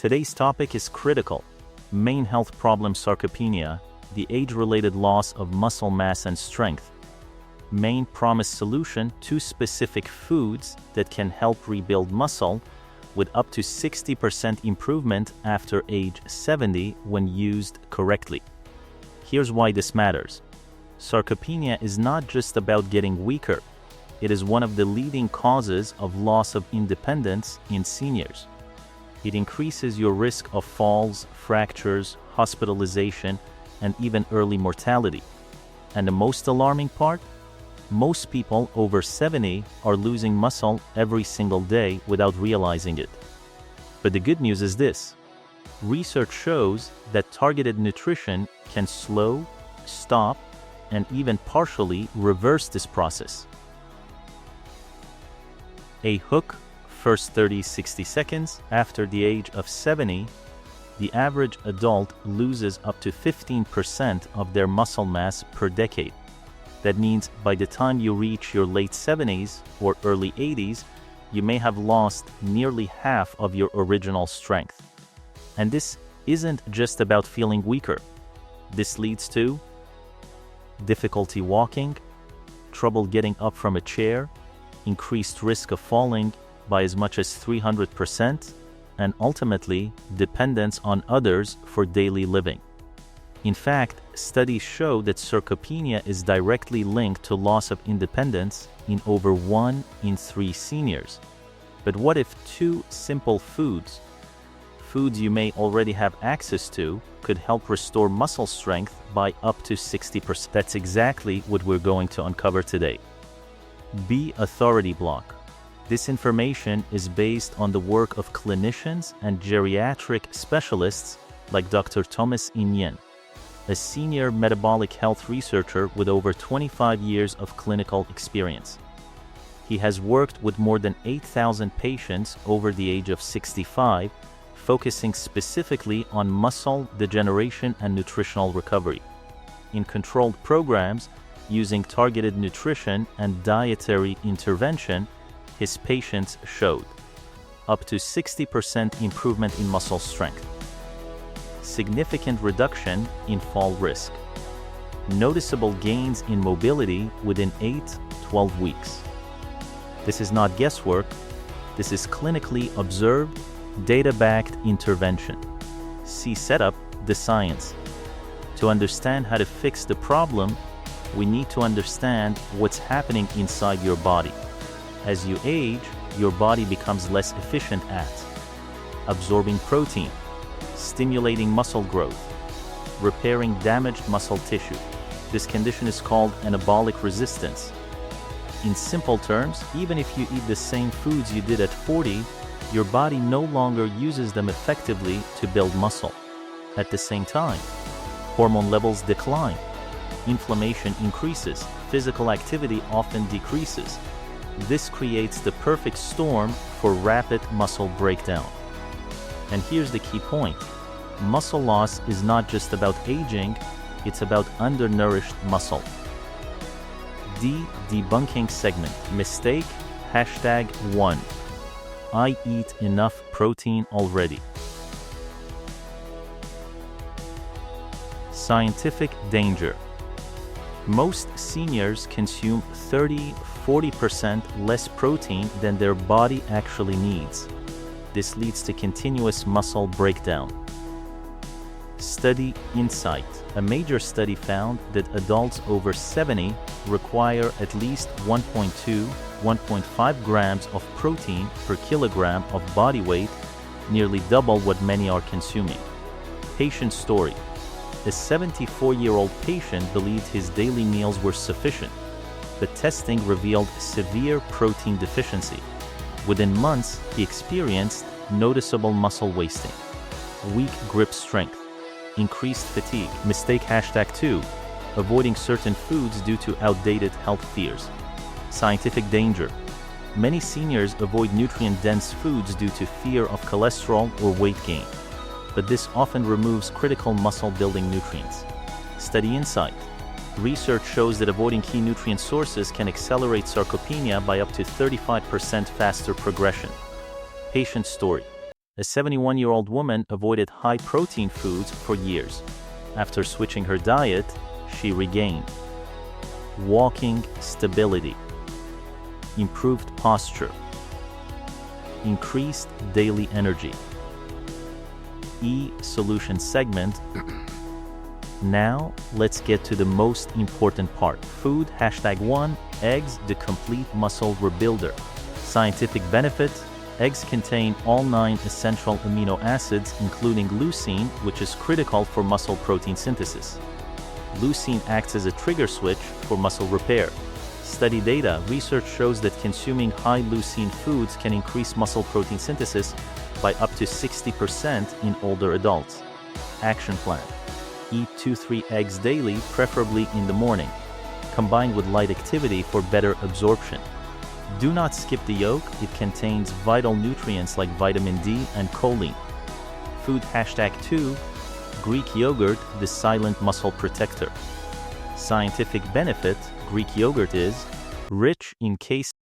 Today's topic is critical. Main health problem: sarcopenia, the age-related loss of muscle mass and strength. Main promised solution: 2 specific foods that can help rebuild muscle with up to 60% improvement after age 70 when used correctly. Here's why this matters. Sarcopenia is not just about getting weaker. It is one of the leading causes of loss of independence in seniors. It increases your risk of falls, fractures, hospitalization, and even early mortality. And the most alarming part? Most people over 70 are losing muscle every single day without realizing it. But the good news is this: research shows that targeted nutrition can slow, stop, and even partially reverse this process. A hook: first 30-60 seconds. After the age of 70, the average adult loses up to 15% of their muscle mass per decade. That means by the time you reach your late 70s or early 80s, you may have lost nearly half of your original strength. And this isn't just about feeling weaker. This leads to difficulty walking, trouble getting up from a chair, increased risk of falling by as much as 300%, and ultimately dependence on others for daily living. In fact, studies show that sarcopenia is directly linked to loss of independence in over 1 in 3 seniors. But what if 2 simple foods you may already have access to, could help restore muscle strength by up to 60%? That's exactly what we're going to uncover today. B. Authority block. This information is based on the work of clinicians and geriatric specialists like Dr. Thomas Inyen, a senior metabolic health researcher with over 25 years of clinical experience. He has worked with more than 8,000 patients over the age of 65, focusing specifically on muscle degeneration and nutritional recovery. In controlled programs, using targeted nutrition and dietary intervention, his patients showed up to 60% improvement in muscle strength, significant reduction in fall risk, noticeable gains in mobility within 8-12 weeks. This is not guesswork. This is clinically observed, data-backed intervention. See setup, the science. To understand how to fix the problem, we need to understand what's happening inside your body. As you age, your body becomes less efficient at absorbing protein, stimulating muscle growth, repairing damaged muscle tissue. This condition is called anabolic resistance. In simple terms, even if you eat the same foods you did at 40, your body no longer uses them effectively to build muscle. At the same time, hormone levels decline, inflammation increases, physical activity often decreases. This creates the perfect storm for rapid muscle breakdown. And here's the key point: muscle loss is not just about aging, it's about undernourished muscle. D. Debunking segment. Mistake #1. I eat enough protein already. Scientific danger. Most seniors consume 30-40% less protein than their body actually needs. This leads to continuous muscle breakdown. Study insight. A major study found that adults over 70 require at least 1.2-1.5 grams of protein per kilogram of body weight, nearly double what many are consuming. Patient story. A 74-year-old patient believed his daily meals were sufficient, but testing revealed severe protein deficiency. Within months, he experienced noticeable muscle wasting, weak grip strength, increased fatigue. Mistake #2. Avoiding certain foods due to outdated health fears. Scientific danger. Many seniors avoid nutrient-dense foods due to fear of cholesterol or weight gain, but this often removes critical muscle-building nutrients. Study insight. Research shows that avoiding key nutrient sources can accelerate sarcopenia by up to 35% faster progression. Patient story. A 71-year-old woman avoided high-protein foods for years. After switching her diet, she regained walking stability, improved posture, increased daily energy. E-solution segment. Now, let's get to the most important part. Food #1, eggs, the complete muscle rebuilder. Scientific benefit: eggs contain all 9 essential amino acids, including leucine, which is critical for muscle protein synthesis. Leucine acts as a trigger switch for muscle repair. Study data: research shows that consuming high leucine foods can increase muscle protein synthesis by up to 60% in older adults. Action plan: eat 2-3 eggs daily, preferably in the morning, combined with light activity for better absorption. Do not skip the yolk, it contains vital nutrients like vitamin D and choline. Food #2, Greek yogurt, the silent muscle protector. Scientific benefit: Greek yogurt is rich in casein